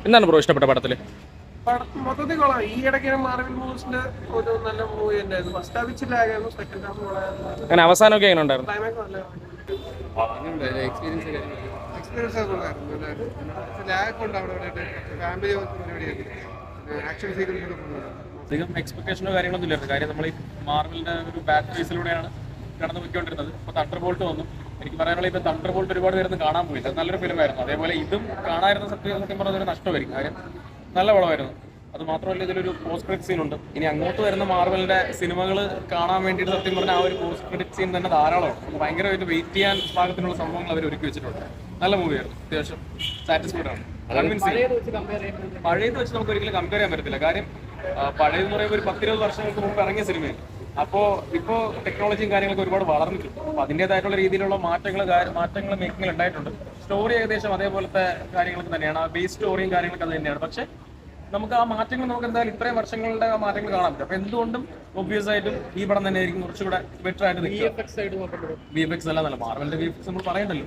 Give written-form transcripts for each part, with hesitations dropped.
എന്താണ് ബ്രോ ഇഷ്ടപ്പെട്ട പടത്തില്? മൊത്തത്തിൽ കൊള്ളാം. ഈ ഇടയ്ക്ക് മാർവൽ മൂവീസിന്റെ ഒരു നല്ല മൂവി ഉണ്ടായിരുന്നു. ഫസ്റ്റ് ഹാഫ് ഇച്ചിരി ലാഗായിരുന്നു, സെക്കൻഡ് ഹാഫ് അങ്ങനെ അവസാനമൊക്കെ എങ്ങനെ ഉണ്ടായിരുന്നു? ക്ലൈമാക്സ് നല്ല എക്സ്പീരിയൻസ് ആയിരുന്നു. ലാഗ് ഉണ്ട് അവിടെ ഫാമിലി ആക്ഷൻ സീക്വൻസ് അധികം എക്സ്പെക്ടേഷനോ കാര്യങ്ങളൊന്നും ഇല്ലായിരുന്നു. കാര്യം നമ്മൾ ഈ മാർവലിന്റെ ഒരു ബാക്ക് ഫേസിലൂടെയാണ് കടന്നു പോയിക്കൊണ്ടിരുന്നത്. ഇപ്പോൾ തണ്ടർ ബോൾട്ട് വന്നു. എനിക്ക് പറയാനുള്ള ഇപ്പോൾ തണ്ടർ ബോൾട്ട് ഒരുപാട് പേരൊന്നും കാണാൻ പോയില്ല. അത് നല്ലൊരു ഫിലിമായിരുന്നു. അതേപോലെ ഇതും കാണാതിരുന്ന സത്യം പറഞ്ഞൊരു നഷ്ടമായിരിക്കും. കാര്യം നല്ല പടമായിരുന്നു. അത് മാത്രമല്ല, ഇതിലൊരു പോസ്റ്റ് ക്രെഡിറ്റ് സീൻ ഉണ്ട്. ഇനി അങ്ങോട്ട് വരുന്ന മാർവലിന്റെ സിനിമകൾ കാണാൻ വേണ്ടിയിട്ട് സത്യം പറഞ്ഞാൽ ആ ഒരു പോസ്റ്റ് ക്രെഡിറ്റ് സീൻ തന്നെ ധാരാളമാണ്. ഭയങ്കരമായിട്ട് വെയിറ്റ് ചെയ്യാൻ പാകത്തിനുള്ള സംഭവങ്ങൾ അവർ ഒരുക്കി വെച്ചിട്ടുണ്ട്. നല്ല മൂവിയായിരുന്നു. അത്യാവശ്യം സാറ്റിസ്ഫൈഡ് ആണ്. പഴയത് വെച്ച് നമുക്ക് ഒരിക്കലും കമ്പയർ ചെയ്യാൻ പറ്റത്തില്ല. കാര്യം പഴയതെന്ന് പറയുമ്പോൾ ഒരു 10-20 വർഷങ്ങൾക്ക് മുമ്പ് ഇറങ്ങിയ സിനിമയാണ്. അപ്പോൾ ഇപ്പോൾ ടെക്നോളജിയും കാര്യങ്ങളൊക്കെ ഒരുപാട് വളർന്നിട്ടുണ്ട്. അപ്പോൾ അതിൻ്റെതായിട്ടുള്ള രീതിയിലുള്ള മാറ്റങ്ങൾ മേക്കിങ്ങിൽ ഉണ്ടായിട്ടുണ്ട്. സ്റ്റോറി ഏകദേശം അതേപോലത്തെ കാര്യങ്ങളൊക്കെ തന്നെയാണ്. ആ ബേസ് സ്റ്റോറിയും കാര്യങ്ങളൊക്കെ അത് തന്നെയാണ്. പക്ഷേ നമുക്ക് ആ മാറ്റങ്ങൾ നമുക്ക് എന്തായാലും ഇത്രയും വർഷങ്ങളുടെ ആ മാറ്റങ്ങൾ കാണാൻ പറ്റും. അപ്പോൾ എന്തുകൊണ്ടും ഒബ്വിയസ് ആയിട്ടും ഈ പടം തന്നെ ആയിരിക്കും കുറച്ചുകൂടെ ബെറ്റർ ആയിട്ട് നിൽക്കുക. VFX എല്ലാം നല്ല മാർവലിന്റെ VFX നമ്മൾ പറയണ്ടല്ലോ,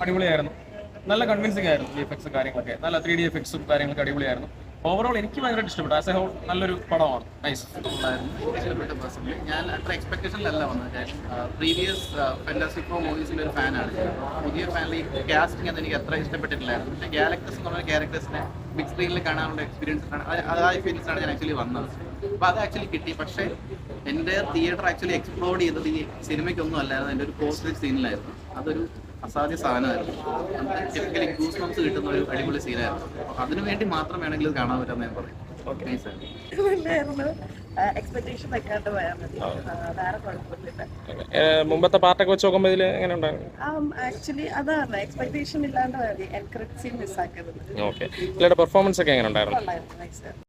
അടിപൊളിയായിരുന്നു. നല്ല കൺവിൻസിംഗ് ആയിരുന്നു VFX കാര്യങ്ങളൊക്കെ. നല്ല 3D എഫക്ട്സും കാര്യങ്ങളൊക്കെ അടിപൊളിയായിരുന്നു. ഓവറോൾ എനിക്ക് ഭയങ്കരമായിട്ട് ഇഷ്ടപ്പെട്ടു. ആസ് എ ഹോൾ നല്ലൊരു പടമാണ്. നൈസ്. ഇഷ്ടപ്പെട്ട പേഴ്സണലി ഞാൻ അത്ര എക്സ്പെക്ടേഷനിലല്ല വന്നത്. കാര്യം പ്രീവിയസ് ഫാന്റാസ്റ്റിക് ഫോർ മൂവീസിൻ്റെ ഒരു ഫാനാണ്. പുതിയ ഫാനിൽ കാസ്റ്റിംഗ് അത് എനിക്ക് അത്ര ഇഷ്ടപ്പെട്ടിട്ടില്ലായിരുന്നു. പക്ഷേ ഗാലക്ടസ് എന്ന് പറഞ്ഞ ക്യാരക്ടേഴ്സിനെ ബിഗ് സ്ക്രീനിൽ കാണാനുള്ള എക്സ്പീരിയൻസ് ആണ്. ആ എക്സ്പീരിയൻസാണ് ഞാൻ ആക്ച്വലി വന്നത്. അപ്പോൾ അത് ആക്ച്വലി കിട്ടി. പക്ഷേ എൻ്റെ തിയേറ്റർ ആക്ച്വലി എക്സ്പ്ലോർ ചെയ്തത് ഈ സിനിമയ്ക്കൊന്നും അല്ലായിരുന്നു. എൻ്റെ ഒരു പോസ്റ്റ് സീനിലായിരുന്നു. അതൊരു അസാധ്യ സാധനമായിരുന്നു. ടിപ്പിക്കലി ഗൂസ് ബംസ് കിട്ടുന്ന ഒരു അടിപൊളി സീനായിരുന്നു. അതിനു വേണ്ടി മാത്രം വേണമെങ്കിൽ ഇത് കാണാൻ പറ്റുമെന്ന് ഞാൻ പറയും. എക്സ്പെക്ടേഷൻ വെക്കാണ്ട് പോയാൽ മതി. വേറെ കുഴപ്പമൊന്നുമില്ല. മുമ്പത്തെ പാർട്ടൊക്കെ വെച്ച് നോക്കുമ്പോൾ ഇതിൽ എങ്ങനെ ഉണ്ടായിരുന്നു? ആക്ച്വലി അതാണ് എക്സ്പെക്ടേഷൻ ഇല്ലാണ്ട് മതി. എൻകറേജ് മിസ്സാക്കരുത്. ഓക്കെ. ഇതിലെ പെർഫോമൻസ് ഒക്കെ എങ്ങനെ ഉണ്ടായിരുന്നു?